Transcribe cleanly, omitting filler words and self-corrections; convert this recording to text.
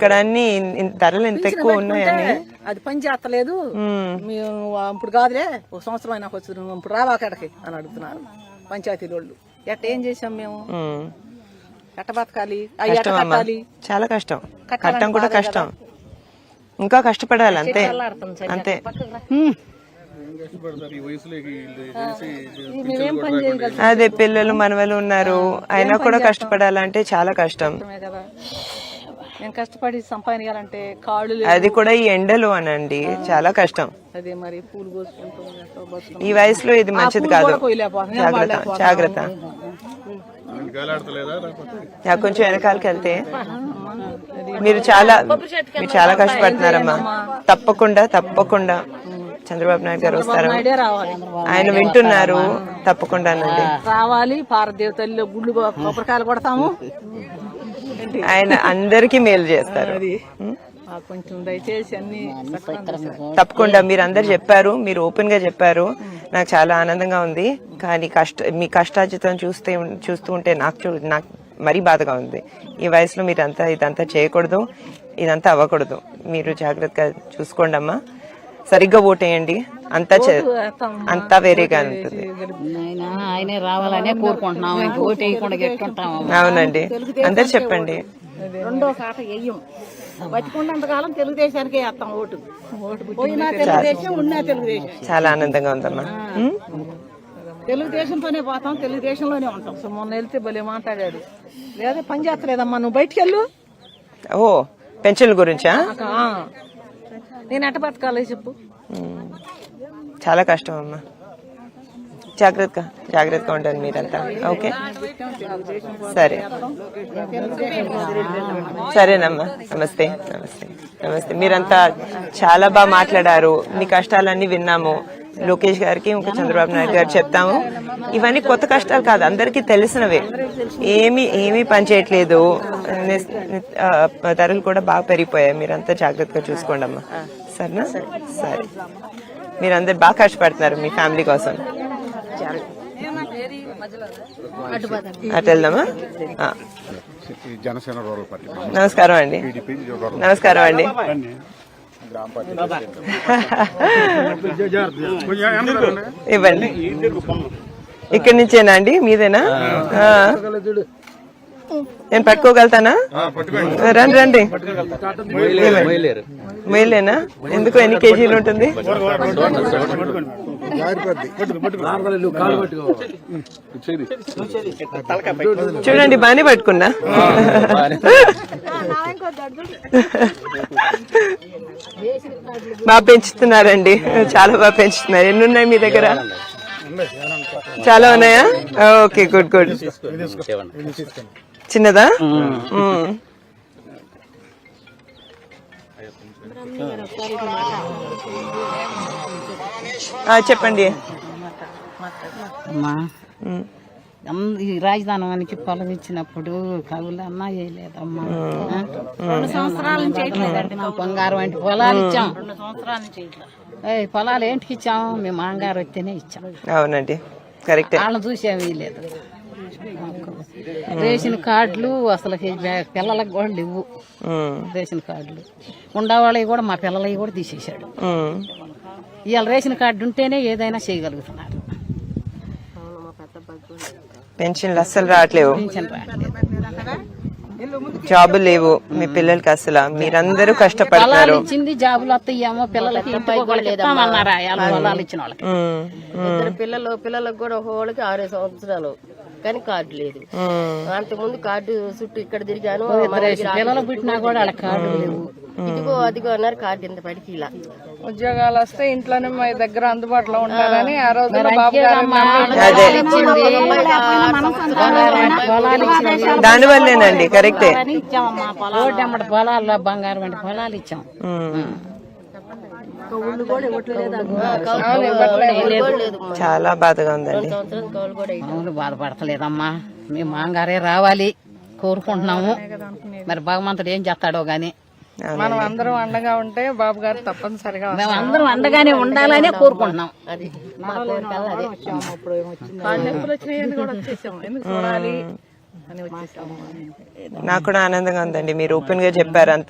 ఇక్కడ అన్ని ధరలు ఎంత ఎక్కువ ఉన్నాయని అది పని చేస్తలేదు మేము ఇప్పుడు కాదులే ఒక సంవత్సరం అయినా వచ్చి ఇప్పుడు రావా అక్కడికి అని అడుగుతున్నారు పంచాయతీ వాళ్ళు. ఎట్ట ఏం చేసాం మేము, ఎట్ట బతకాలి, అవి ఎట్ట కట్టాలి? చాలా కష్టం, కట్టడం కూడా కష్టం, ఇంకా కష్టపడాలి అంతే అంతే. అదే పిల్లలు మనవలు ఉన్నారు, అయినా కూడా కష్టపడాలంటే చాలా కష్టం. నేను కష్టపడి సంపాదించాలంటే కాళ్ళు అది కూడా ఈ ఎండలు అనండి చాలా కష్టం. అదే మరి పూలు కోసుకుంటూ ఈ వయసులో ఇది మంచిది కాదు. జాగ్రత్త జాగ్రత్త. కొంచెం వెనకాలకి వెళ్తే మీరు చాలా కష్టపడుతున్నారమ్మా. తప్పకుండా తప్పకుండా చంద్రబాబు నాయుడు గారు వస్తారు, ఆయన వింటున్నారు. తప్పకుండా రావాలి. పారదేవ తల్లిలో గుళ్ళు కొబ్బరికాయలు కొడతాము. ఆయన అందరికీ మేలు చేస్తారు. కొంచెం దయచేసి అన్ని తప్పకుండా మీరు అందరు చెప్పారు, మీరు ఓపెన్ గా చెప్పారు, నాకు చాలా ఆనందంగా ఉంది. కానీ మీ కష్టార్జితం చూస్తూ ఉంటే నాకు మరీ బాధగా ఉంది. ఈ వయసులో మీరు ఇదంతా చేయకూడదు, ఇదంతా అవ్వకూడదు. మీరు జాగ్రత్తగా చూసుకోండి అమ్మా, సరిగ్గా ఓటేయండి. అంతా వేరేగా ఉంటుంది. ఆయనే రావాలనే కోరుకుంటున్నాం, అవునండి, అందరు చెప్పండి. రెండో కాట వెయ్యం, బతికున్నంతకాలం తెలుగుదేశానికి వేస్తాం ఓటు. పోయినా తెలుగుదేశం, ఉన్నా తెలుగుదేశం. చాలా ఆనందంగా ఉందమ్మా. తెలుగుదేశంతోనే పోతాం, తెలుగుదేశంలోనే ఉంటాం. మొన్న వెళ్తే భలే మాట్లాడాడు. లేదా పని చేస్తలేదమ్మా, నువ్వు బయటికి వెళ్ళు. ఓ పెన్షన్ల గురించా? నేను ఎట్ట బతకాలి చెప్పు. చాలా కష్టం అమ్మా. జాగ్రత్తగా ఉండండి మీరంతా. ఓకే సరే సరేనమ్మా. నమస్తే నమస్తే నమస్తే. మీరంతా చాలా బాగా మాట్లాడారు, మీ కష్టాలన్నీ విన్నాము. లోకేష్ గారికి ఇంకా చంద్రబాబు నాయుడు గారు చెప్తాము. ఇవన్నీ కొత్త కష్టాలు కాదు, అందరికీ తెలిసినవే. ఏమీ పని చేయట్లేదు, ధరలు కూడా బాగా పెరిగిపోయాయి. మీరంతా జాగ్రత్తగా చూసుకోండి అమ్మా, సరేనా? సరే, మీరందరు బాగా కష్టపడుతున్నారు మీ ఫ్యామిలీ కోసం. అటు వెళ్దామా? నమస్కారం అండి. నమస్కారం అండి. ఇవ్వండి. ఇక్కడి నుంచేనా అండి, మీదేనా? నేను పట్టుకోగలుగుతానా? రండి రండి. మైలేనా? ఎందుకు, ఎన్ని కేజీలు ఉంటుంది? చూడండి, బాగానే పట్టుకున్నా. బాగా పెంచుతున్నారండి, చాలా బాగా పెంచుతున్నారు. ఎన్ని ఉన్నాయి మీ దగ్గర? చాలా ఉన్నాయా? Okay, good good. చిన్నదా? చెప్పండి. ఈ రాజధానికి పొలం ఇచ్చినప్పుడు కవులు అన్నా చేయలేదమ్మా. 2 సంవత్సరాల నుంచి బంగారం వంటి పొలాలు ఇచ్చాం. 2 సంవత్సరాల నుంచి పొలాలు ఏంటికి ఇచ్చాము? మేము మాంగారు వస్తేనే ఇచ్చాం. అవునండి, కరెక్ట్. వాళ్ళని చూసేవి లేదు. రేషన్ కార్డులు అసలు పిల్లలకు కూడా లేవు. రేషన్ కార్డులు ఉండేవాళ్ళవి కూడా మా పిల్లలవి కూడా తీసేశాడు. ఇవాళ రేషన్ కార్డు ఉంటేనే ఏదైనా చేయగలుగుతున్నారు. పెన్షన్లు అస్సలు రావట్లేవు, జాబులు లేవు మీ పిల్లలకి అసలు. మీరందరూ కష్టపడుతున్నారు. ఇచ్చింది జాబులు వస్తాయేమో పిల్లలకి, పొలాలు ఇచ్చిన వాళ్ళకి. పిల్లలకు కూడా ఒకళ్ళకి 6 సంవత్సరాలు కానీ కార్డు లేదు. అంతకుముందు కార్డు చుట్టూ ఇక్కడ తిరిగాను. పిల్లలు పుట్టినా కూడా వాళ్ళ కార్డు లేవు. ఇదిగో అదిగో అన్నారు, కార్డు ఇంత పడికి ఇలా. ఉద్యోగాలు వస్తే ఇంట్లోనే మా దగ్గర అందుబాటులో ఉంటారని ఆ రోజు దాని వల్లేనండి. కరెక్టే. పొలాల్లో బంగారం అంటే పొలాలు ఇచ్చాం. చాలా బాధగా ఉందండి. అవును, బాధపడతలేదమ్మా. మేము మాంగారే రావాలి కోరుకుంటున్నాము. మరి భగవంతుడు ఏం చేస్తాడో గాని మనం అందరం అండగా ఉంటే బాబు గారు తప్పనిసరిగా, మేము అందరం అండగానే ఉండాలనే కోరుకుంటున్నాం. అది నాకు కూడా ఆనందంగా ఉందండి. మీరు ఓపెన్ గా చెప్పారు అంతా.